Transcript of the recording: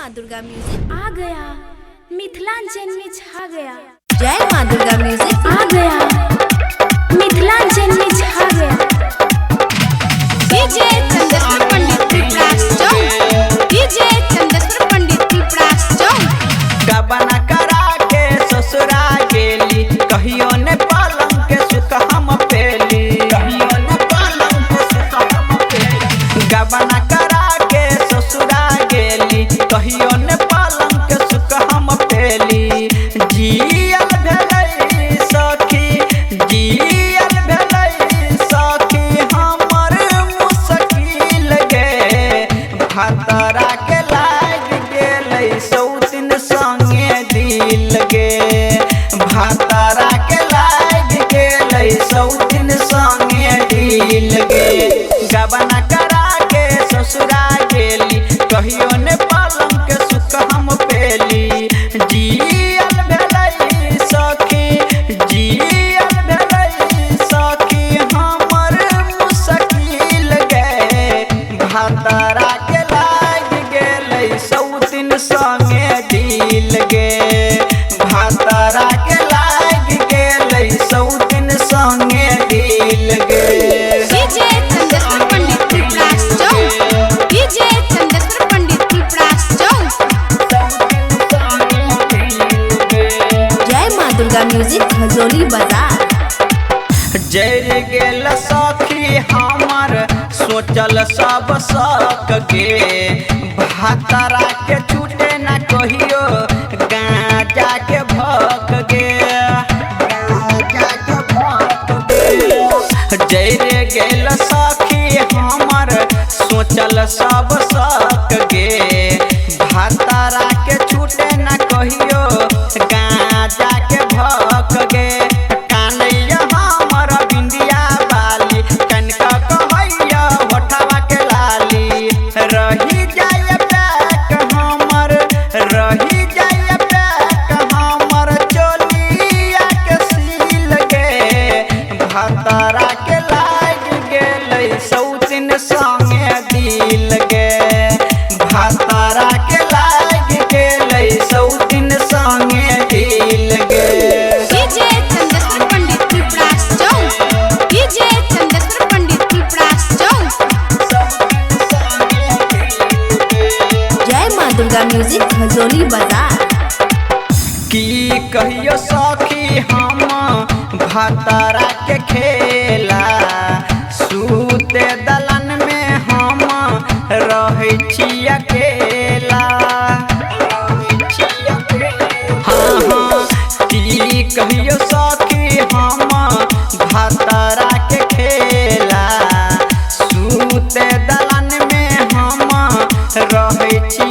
माँ दुर्गा म्यूजिक आ गया, मिथिलांचल में छा गया। जय माँ दुर्गा म्यूजिक आ गया, मिथिलांचल में छा गया। डीजे चंदेश्वर पंडित त्रिपुरास चौक, डीजे चंदेश्वर पंडित त्रिपुरास चौक। गबना करा के ससुरा गेली, कहियो ने पलंग के सुख हम पेली, कहियो ने पलंग के सुख हम पेली। गबना करा के ससुरा गेली, कहियो ने पलंग के सुख हम पेली। जियल भेलै सखी, जियल भेलै सखी हमर मुश्किल गे। भातरा के लाग गेलै सौतिन संगे दिल गे। भातरा के लाग गेलै सौतिन संगे दिल गे। गबना करा के ससुरा गेली, कहियो ने पलंग के सुख हम पेली। जियल भेलै सखी, जियल भेलै सखी हमर मुश्किल गे। भातरा के लाग गेलै सौतिन संगे दिल गे। भातरा के लाग गेलै सौतिन संगे दिल गे। डीजे चंदेश्वर पंडित त्रिपुरास चौक, डीजे चंदेश्वर पंडित त्रिपुरास चौक। जय माँ दुर्गा म्यूजिक खजोली बाजार। जर गेल सखी हमर सोचल सब सक गे। भातरा के छूटे न कहियो गांजा के भक गे, गांजा के भक गे। जर गेल सखी हमर सोचल सब सक गे। भातरा के छूटे न कहियो गांजा के भक गे। कानैया हमर बिंदिया बाली, कनका कहैया होठवा के लाली। रही जाय पैक हमर, रही जाय पैक हमर चोलिया के सील गे। भातरा के लाग गेलै सौतिन संगे दिल गे। भातरा के लाग गेलै सौतिन संगे दिल गे। डीजे चंदेश्वर पंडित त्रिपुरास चौक, डीजे चंदेश्वर पंडित त्रिपुरास चौक। जय माँ दुर्गा म्यूजिक खजोली बाजार। की कहियो सखी हम भातरा के खेला। सूते दलन में हम रहै छी अकेला। हाँ हाँ, की कहियो सखी हम भातरा के खेला। सूते दलन में हम रहै छी